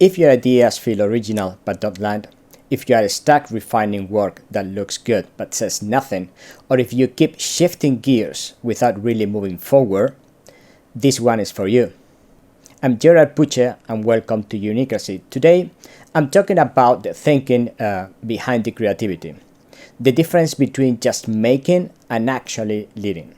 If your ideas feel original but don't land, if you are stuck refining work that looks good but says nothing, or if you keep shifting gears without really moving forward, this one is for you. I'm Puxhe and welcome to Unicracy. Today, I'm talking about the thinking behind the creativity. The difference between just making and actually leading.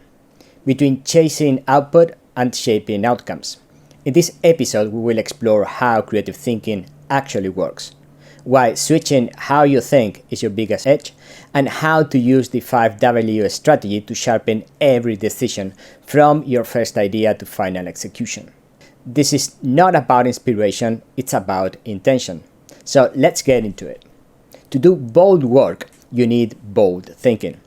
Between chasing output and shaping outcomes. In this episode, we will explore how creative thinking actually works, why switching how you think is your biggest edge, and how to use the 5W strategy to sharpen every decision from your first idea to final execution. This is not about inspiration, it's about intention. So let's get into it. To do bold work, you need bold thinking.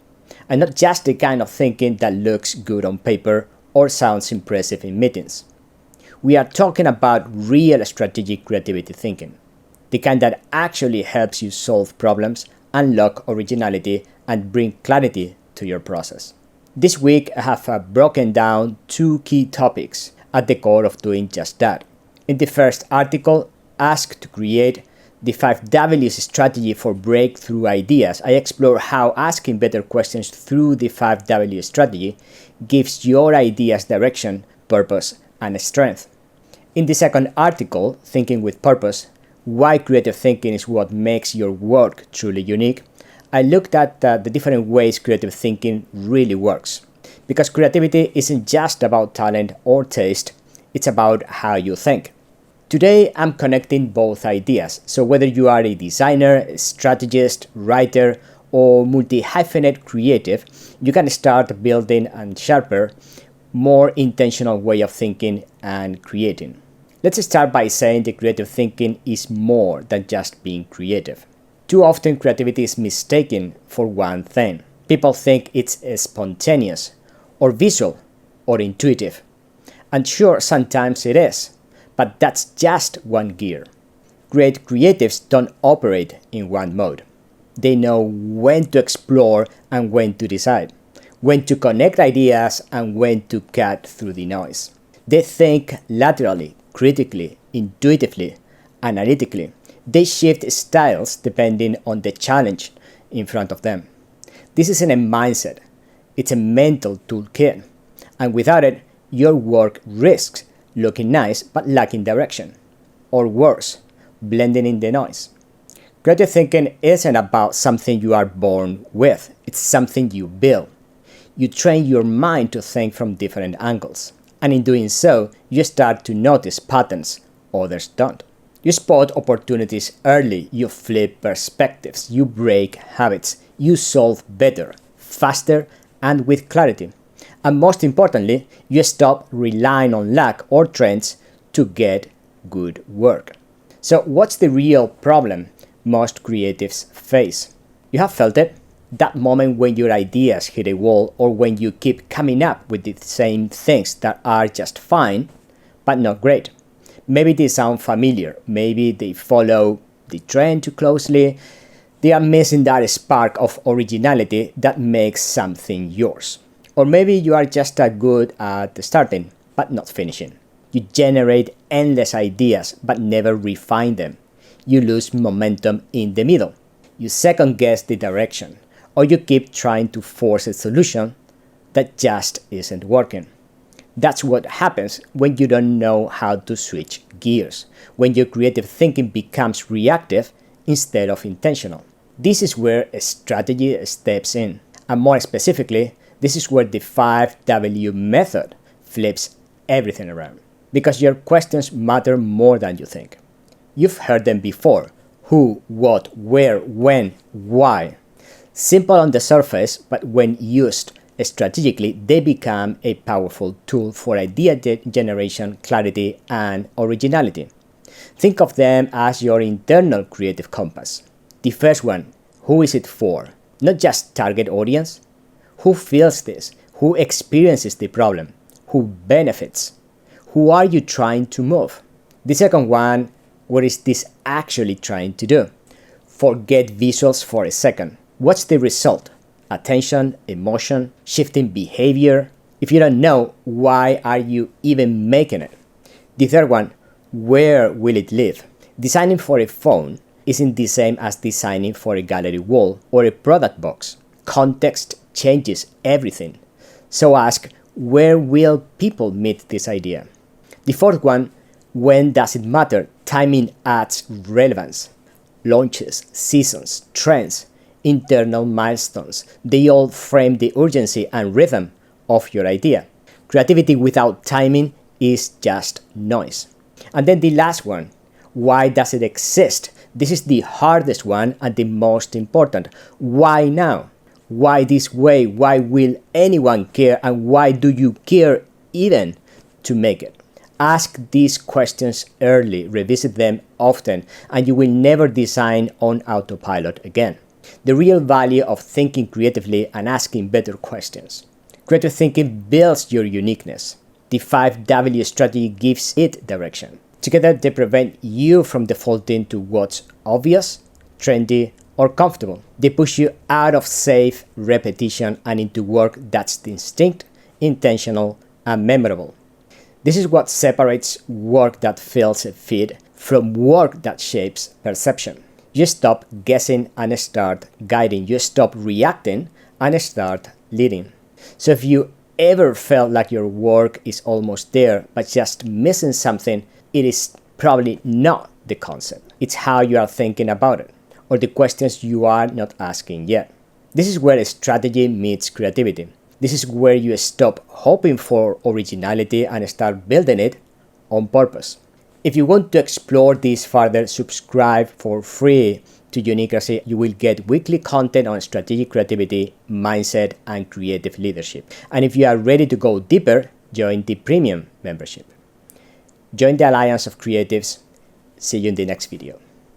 And not just the kind of thinking that looks good on paper or sounds impressive in meetings. We are talking about real strategic creativity thinking, the kind that actually helps you solve problems, unlock originality, and bring clarity to your process. This week, I have broken down two key topics at the core of doing just that. In the first article, Ask to Create, the 5Ws strategy for breakthrough ideas, I explore how asking better questions through the 5W strategy gives your ideas direction, purpose, and strength. In the second article, Thinking with Purpose, Why Creative Thinking is What Makes Your Work Truly Unique, I looked at the different ways creative thinking really works. Because creativity isn't just about talent or taste, it's about how you think. Today, I'm connecting both ideas, so whether you are a designer, a strategist, writer, or multi-hyphenate creative, you can start building a sharper, more intentional way of thinking and creating. Let's start by saying that creative thinking is more than just being creative. Too often, creativity is mistaken for one thing. People think it's spontaneous, or visual, or intuitive. And sure, sometimes it is. But that's just one gear. Great creatives don't operate in one mode. They know when to explore and when to decide, when to connect ideas and when to cut through the noise. They think laterally, critically, intuitively, analytically. They shift styles depending on the challenge in front of them. This isn't a mindset, it's a mental toolkit. And without it, your work risks looking nice but lacking direction. Or worse, blending in the noise. Creative thinking isn't about something you are born with, it's something you build. You train your mind to think from different angles. And in doing so, you start to notice patterns others don't. You spot opportunities early, you flip perspectives, you break habits, you solve better, faster, and with clarity. And most importantly, you stop relying on luck or trends to get good work. So what's the real problem most creatives face? You have felt it, that moment when your ideas hit a wall or when you keep coming up with the same things that are just fine, but not great. Maybe they sound familiar, maybe they follow the trend too closely, they are missing that spark of originality that makes something yours. Or maybe you are just good at starting, but not finishing. You generate endless ideas, but never refine them. You lose momentum in the middle. You second guess the direction, or you keep trying to force a solution that just isn't working. That's what happens when you don't know how to switch gears, when your creative thinking becomes reactive instead of intentional. This is where a strategy steps in, and more specifically, this is where the 5W method flips everything around. Because your questions matter more than you think. You've heard them before. Who, what, where, when, why. Simple on the surface, but when used strategically, they become a powerful tool for idea generation, clarity, and originality. Think of them as your internal creative compass. The first one, who is it for? Not just target audience. Who feels this? Who experiences the problem? Who benefits? Who are you trying to move? The second one, what is this actually trying to do? Forget visuals for a second. What's the result? Attention, emotion, shifting behavior. If you don't know, why are you even making it? The third one, where will it live? Designing for a phone isn't the same as designing for a gallery wall or a product box. Context changes everything. So ask, where will people meet this idea? The fourth one, when does it matter? Timing adds relevance. Launches, seasons, trends, internal milestones, they all frame the urgency and rhythm of your idea. Creativity without timing is just noise. And then the last one, why does it exist? This is the hardest one and the most important. Why now? Why this way? Why will anyone care? And why do you care even to make it? Ask these questions early, revisit them often, and you will never design on autopilot again. The real value of thinking creatively and asking better questions. Creative thinking builds your uniqueness. The 5W strategy gives it direction. Together, they prevent you from defaulting to what's obvious, trendy, or comfortable. They push you out of safe repetition and into work that's distinct, intentional, and memorable. This is what separates work that fills a feed from work that shapes perception. You stop guessing and start guiding. You stop reacting and start leading. So if you ever felt like your work is almost there but just missing something, it is probably not the concept. It's how you are thinking about it, or the questions you are not asking yet. This is where strategy meets creativity. This is where you stop hoping for originality and start building it on purpose. If you want to explore this further, subscribe for free to Unicracy. You will get weekly content on strategic creativity, mindset, and creative leadership. And if you are ready to go deeper, join the premium membership. Join the Alliance of Creatives. See you in the next video.